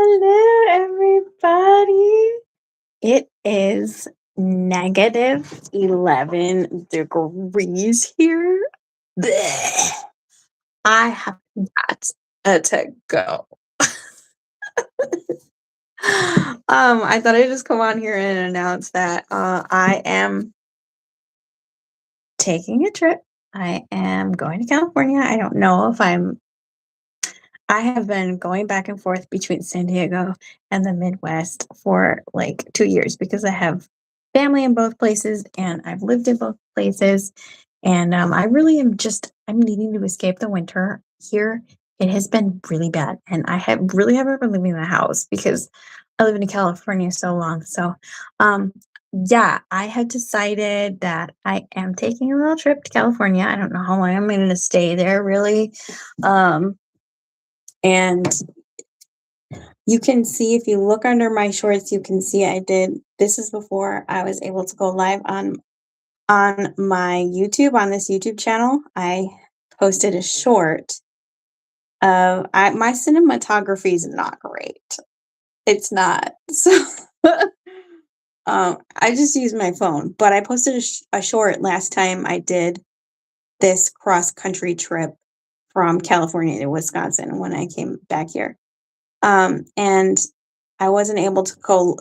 Hello, everybody. It is -11 degrees here. Blech. I have got to go. I thought I'd just come on here and announce that I am taking a trip. I am going to California. I don't know if I have been going back and forth between San Diego and the Midwest for like 2 years because I have family in both places and I've lived in both places. And I really am I'm needing to escape the winter here. It has been really bad. And I have really haven't been leaving the house because I live in California so long. So, um, yeah, I had decided that I am taking a little trip to California. I don't know how long I'm going to stay there, really. Um, and you can see if you look under my shorts, you can see I did this is before I was able to go live on my YouTube on this YouTube channel. I posted a short of my cinematography is not great. It's not. So I just use my phone, but I posted a short last time I did this cross country trip from California to Wisconsin when I came back here. And I wasn't able to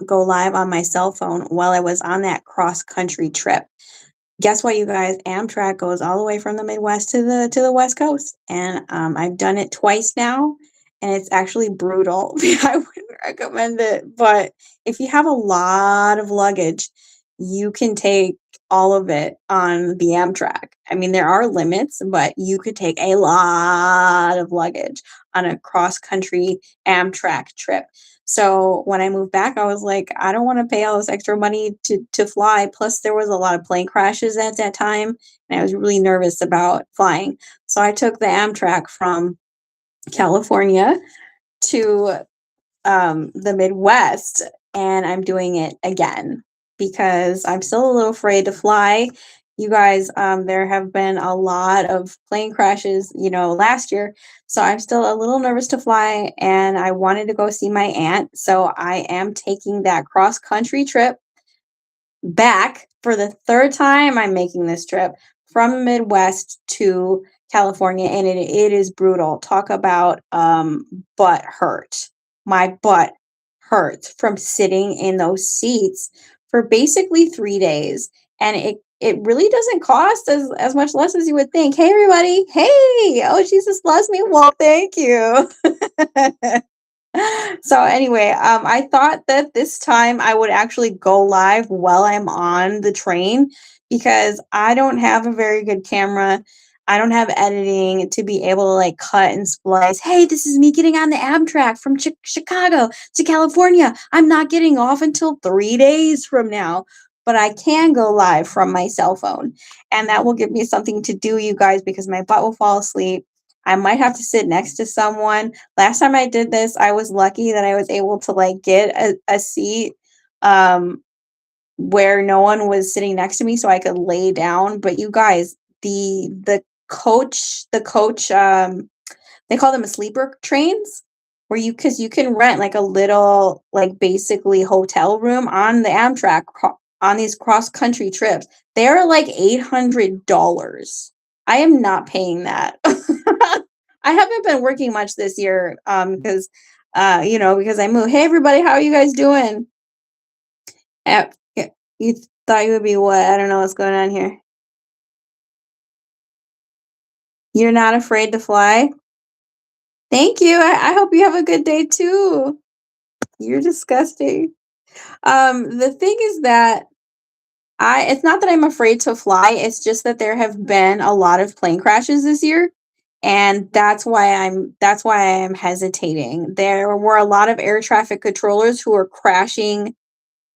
go live on my cell phone while I was on that cross country trip. Guess what, you guys? Amtrak goes all the way from the Midwest to the West Coast, and I've done it twice now, and it's actually brutal. I wouldn't recommend it, but if you have a lot of luggage, you can take all of it on the Amtrak. I mean, there are limits, but you could take a lot of luggage on a cross country Amtrak trip. So when I moved back, I was like, I don't want to pay all this extra money to fly. Plus, there was a lot of plane crashes at that time, and I was really nervous about flying. So I took the Amtrak from California to the Midwest, and I'm doing it again because I'm still a little afraid to fly. You guys, there have been a lot of plane crashes, last year. So I'm still a little nervous to fly, and I wanted to go see my aunt. So I am taking that cross country trip back for the third time. I'm making this trip from Midwest to California, and it is brutal. Talk about butt hurt. My butt hurts from sitting in those seats for basically 3 days, and it really doesn't cost as much less as you would think. Hey everybody, hey, oh Jesus bless me. Well, thank you. So anyway, I thought that this time I would actually go live while I'm on the train because I don't have a very good camera. I don't have editing to be able to like cut and splice. Hey, this is me getting on the Amtrak from Chicago to California. I'm not getting off until 3 days from now, but I can go live from my cell phone, and that will give me something to do, you guys, because my butt will fall asleep. I might have to sit next to someone. Last time I did this, I was lucky that I was able to like get a seat um where no one was sitting next to me so I could lay down. But you guys, the coach they call them a sleeper trains where cuz you can rent like a little like basically hotel room on the Amtrak on these cross country trips. They're like $800. I am not paying that. I haven't been working much this year because because I moved. Hey everybody, how are you guys doing? Yeah, you thought you would be what? I don't know what's going on here. You're not afraid to fly? Thank you. I hope you have a good day too. You're disgusting. The thing is that it's not that I'm afraid to fly, it's just that there have been a lot of plane crashes this year, and that's why I'm hesitating. There were a lot of air traffic controllers who were crashing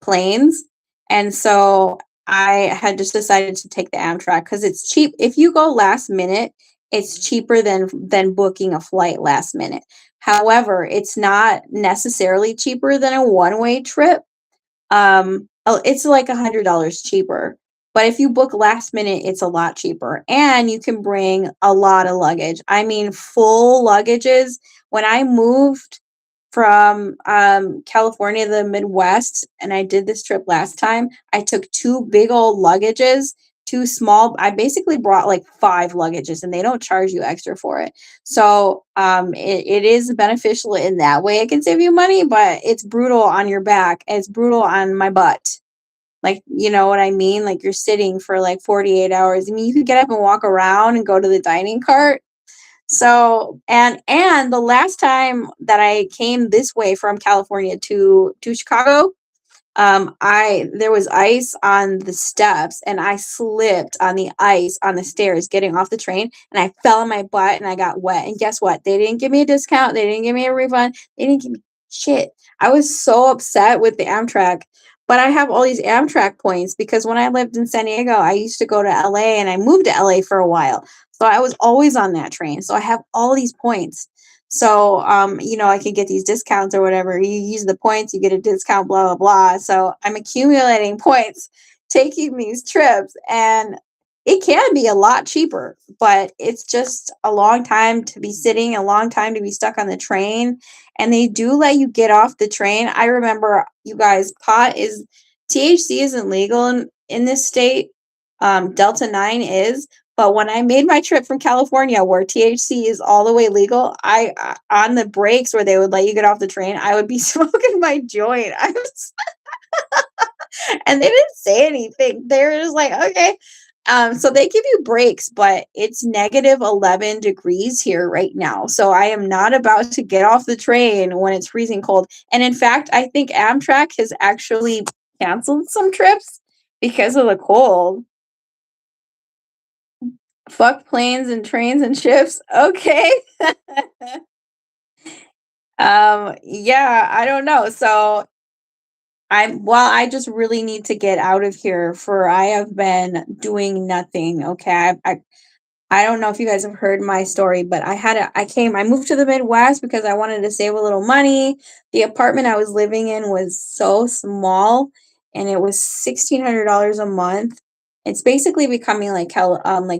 planes, and so I had just decided to take the Amtrak because it's cheap. If you go last minute, it's cheaper than booking a flight last minute. However, it's not necessarily cheaper than a one-way trip. It's like $100 cheaper. But if you book last minute, it's a lot cheaper. And you can bring a lot of luggage. I mean, full luggages. When I moved from California to the Midwest, and I did this trip last time. I took two big old luggages, two small. I basically brought like five luggages, and they don't charge you extra for it. So it is beneficial in that way. It can save you money, but it's brutal on your back. And it's brutal on my butt. Like, you know what I mean? Like you're sitting for like 48 hours. I mean, you can get up and walk around and go to the dining cart. So, and the last time that I came this way from California to Chicago, I there was ice on the steps and I slipped on the ice on the stairs getting off the train and I fell on my butt and I got wet. And guess what? They didn't give me a discount. They didn't give me a refund. They didn't give me shit. I was so upset with the Amtrak. But I have all these Amtrak points because when I lived in San Diego, I used to go to LA and I moved to LA for a while. So I was always on that train. So I have all these points. So, I could get these discounts or whatever. You use the points, you get a discount, blah, blah, blah. So I'm accumulating points, taking these trips, and it can be a lot cheaper, but it's just a long time to be sitting, a long time to be stuck on the train. And they do let you get off the train. I remember, you guys, THC isn't legal in this state. Delta 9 is, but when I made my trip from California, where THC is all the way legal, I on the breaks where they would let you get off the train, I would be smoking my joint. And they didn't say anything. They were just like, okay. So they give you breaks, but it's negative 11 degrees here right now. So I am not about to get off the train when it's freezing cold. And in fact, I think Amtrak has actually canceled some trips because of the cold. Fuck planes and trains and ships. Okay. Yeah, I don't know. So I just really need to get out of here for I have been doing nothing. Okay. I don't know if you guys have heard my story, but I moved to the Midwest because I wanted to save a little money. The apartment I was living in was so small and it was $1,600 a month. It's basically becoming like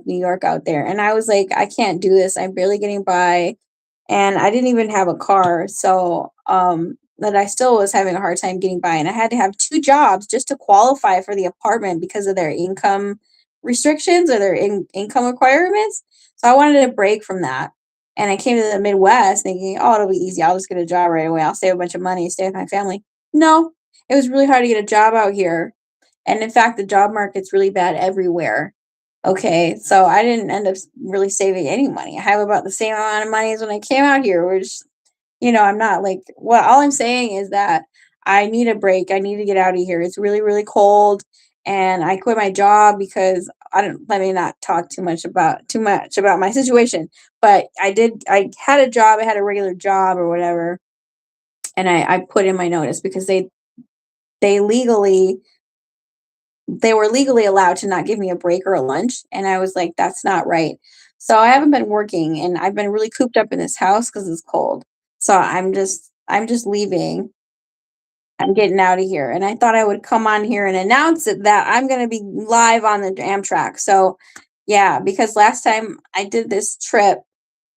New York out there. And I was like, I can't do this. I'm barely getting by and I didn't even have a car. So, that I still was having a hard time getting by. And I had to have two jobs just to qualify for the apartment because of their income restrictions or their income requirements. So I wanted a break from that. And I came to the Midwest thinking, oh, it'll be easy. I'll just get a job right away. I'll save a bunch of money, stay with my family. No, it was really hard to get a job out here. And in fact, the job market's really bad everywhere. Okay, so I didn't end up really saving any money. I have about the same amount of money as when I came out here, which, I'm not like, well, all I'm saying is that I need a break. I need to get out of here. It's really, really cold. And I quit my job because let me not talk too much about my situation. But I had a job, I had a regular job or whatever. And I put in my notice because they legally they were legally allowed to not give me a break or a lunch. And I was like, that's not right. So I haven't been working and I've been really cooped up in this house because it's cold. So I'm just leaving. I'm getting out of here. And I thought I would come on here and announce it that I'm going to be live on the Amtrak. So yeah, because last time I did this trip,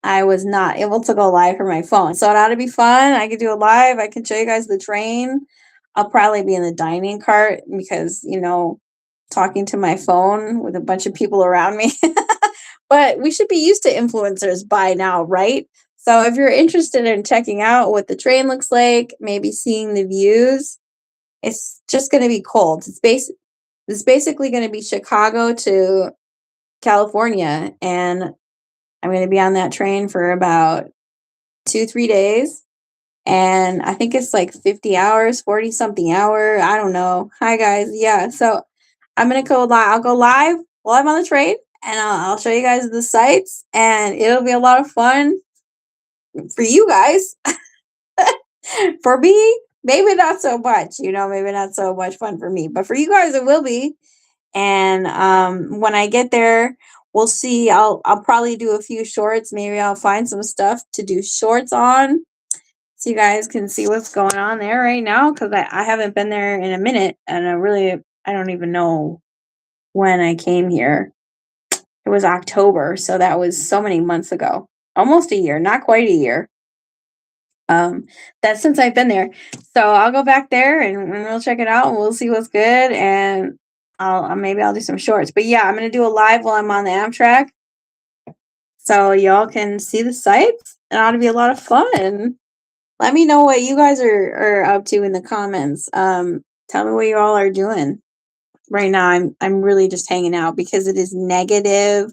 I was not able to go live from my phone. So it ought to be fun. I could do it live. I can show you guys the train. I'll probably be in the dining cart because, talking to my phone with a bunch of people around me. But we should be used to influencers by now, right? So if you're interested in checking out what the train looks like, maybe seeing the views, it's just going to be cold. It's basically going to be Chicago to California, and I'm going to be on that train for about 2-3 days. And I think it's like 50 hours, 40 something hour. I don't know. Hi guys. Yeah. So I'm going to go live. I'll go live while I'm on the train and I'll show you guys the sights and it'll be a lot of fun for you guys. For me, maybe not so much, maybe not so much fun for me, but for you guys, it will be. And when I get there, we'll see. I'll probably do a few shorts. Maybe I'll find some stuff to do shorts on, so you guys can see what's going on there right now. Because I haven't been there in a minute, and I don't even know when I came here. It was October, so that was so many months ago, almost a year, not quite a year. Um, that's since I've been there. So I'll go back there and we'll check it out and we'll see what's good. And maybe I'll do some shorts. But yeah, I'm gonna do a live while I'm on the Amtrak, so y'all can see the sights. It ought to be a lot of fun. Let me know what you guys are up to in the comments. Tell me what you all are doing right now. I'm really just hanging out because it is negative.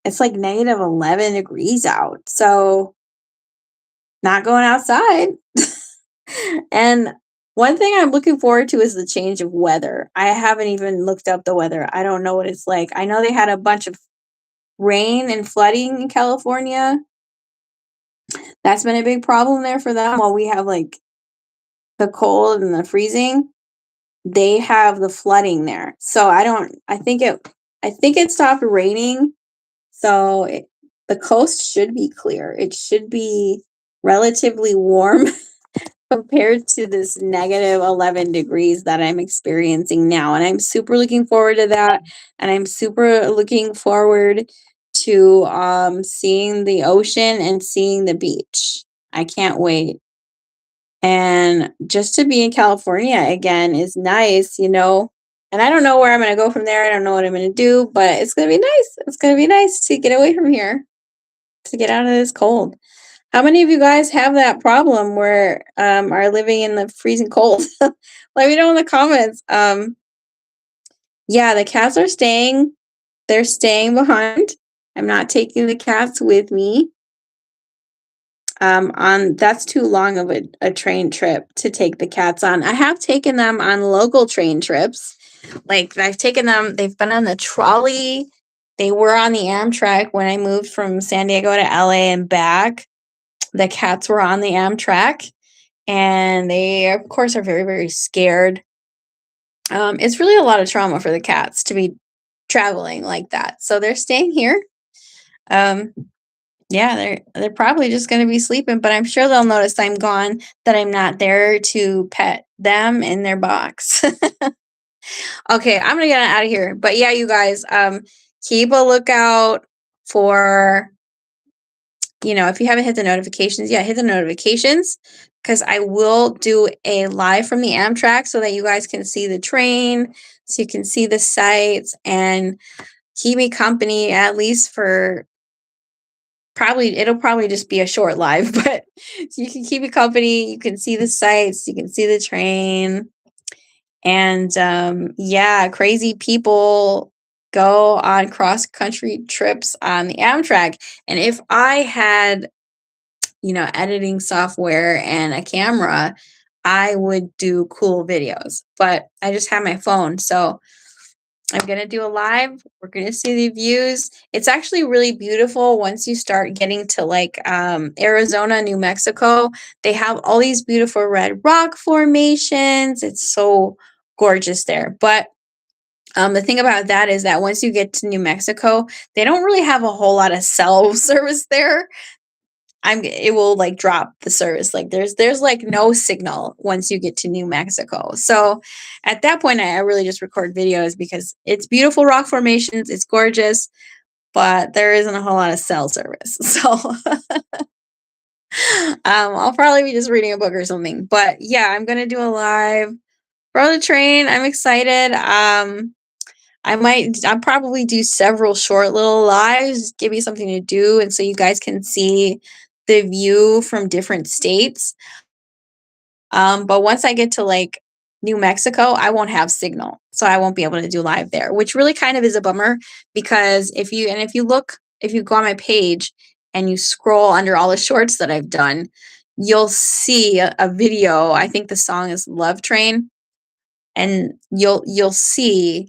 It's like negative 11 degrees out. So not going outside. And one thing I'm looking forward to is the change of weather. I haven't even looked up the weather. I don't know what it's like. I know they had a bunch of rain and flooding in California. That's been a big problem there for them. While we have like the cold and the freezing, they have the flooding there. So I think it stopped raining. So the coast should be clear. It should be relatively warm compared to this negative 11 degrees that I'm experiencing now. And I'm super looking forward to that. And I'm super looking forward to seeing the ocean and seeing the beach. I can't wait. And just to be in California again is nice, you know. And I don't know where I'm going to go from there. I don't know what I'm going to do, but it's going to be nice. It's going to be nice to get away from here, to get out of this cold. How many of you guys have that problem where are living in the freezing cold? Let me know in the comments. Yeah, the cats are staying. They're staying behind. I'm not taking the cats with me. That's too long of a train trip to take the cats on. I have taken them on local train trips. Like I've taken them, they've been on the trolley. They were on the Amtrak when I moved from San Diego to LA and back. The cats were on the Amtrak and they of course are very, very scared. It's really a lot of trauma for the cats to be traveling like that. So they're staying here. Yeah, they're probably just going to be sleeping, but I'm sure they'll notice I'm gone, that I'm not there to pet them in their box. Okay, I'm gonna get out of here. But yeah, you guys, keep a lookout for, if you haven't hit the notifications yet, hit the notifications, because I will do a live from the Amtrak so that you guys can see the train, so you can see the sights, and keep me company at least for it'll probably just be a short live, but you can keep me company. You can see the sights, you can see the train. And yeah, crazy people go on cross country trips on the Amtrak. And if I had, editing software and a camera, I would do cool videos. But I just have my phone. So I'm going to do a live. We're going to see the views. It's actually really beautiful once you start getting to like Arizona, New Mexico. They have all these beautiful red rock formations. It's so gorgeous there. But the thing about that is that once you get to New Mexico, they don't really have a whole lot of cell service there. It will like drop the service. Like there's like no signal once you get to New Mexico. So at that point, I really just record videos because it's beautiful rock formations. It's gorgeous, but there isn't a whole lot of cell service. So I'll probably be just reading a book or something. But yeah, I'm gonna do a live for the train. I'm excited. I'll probably do several short little lives, give you something to do, and so you guys can see the view from different states. But once I get to like New Mexico, I won't have signal, so I won't be able to do live there, which really kind of is a bummer because if you go on my page and you scroll under all the shorts that I've done, you'll see a video. I think the song is Love Train, and you'll see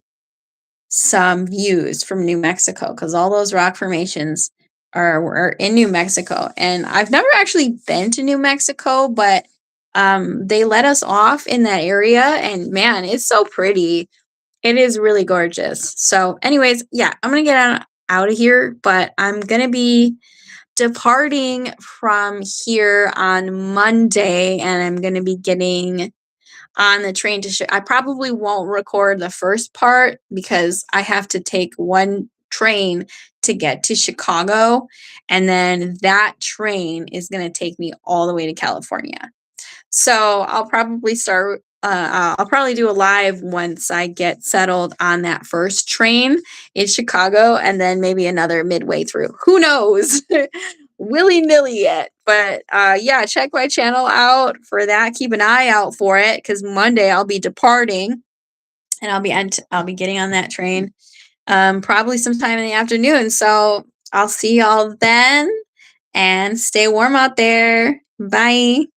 some views from New Mexico because all those rock formations are in New Mexico. And I've never actually been to New Mexico, but they let us off in that area, and man, it's so pretty. It is really gorgeous. So anyways, yeah, I'm gonna get out of here, but I'm gonna be departing from here on Monday, and I'm gonna be getting on the train to I probably won't record the first part because I have to take one train to get to Chicago. And then that train is going to take me all the way to California. So I'll probably do a live once I get settled on that first train in Chicago, and then maybe another midway through. Who knows? Willy-nilly yet. But yeah, check my channel out for that. Keep an eye out for it, because Monday I'll be departing, and I'll be getting on that train probably sometime in the afternoon. So I'll see y'all then, and stay warm out there. Bye.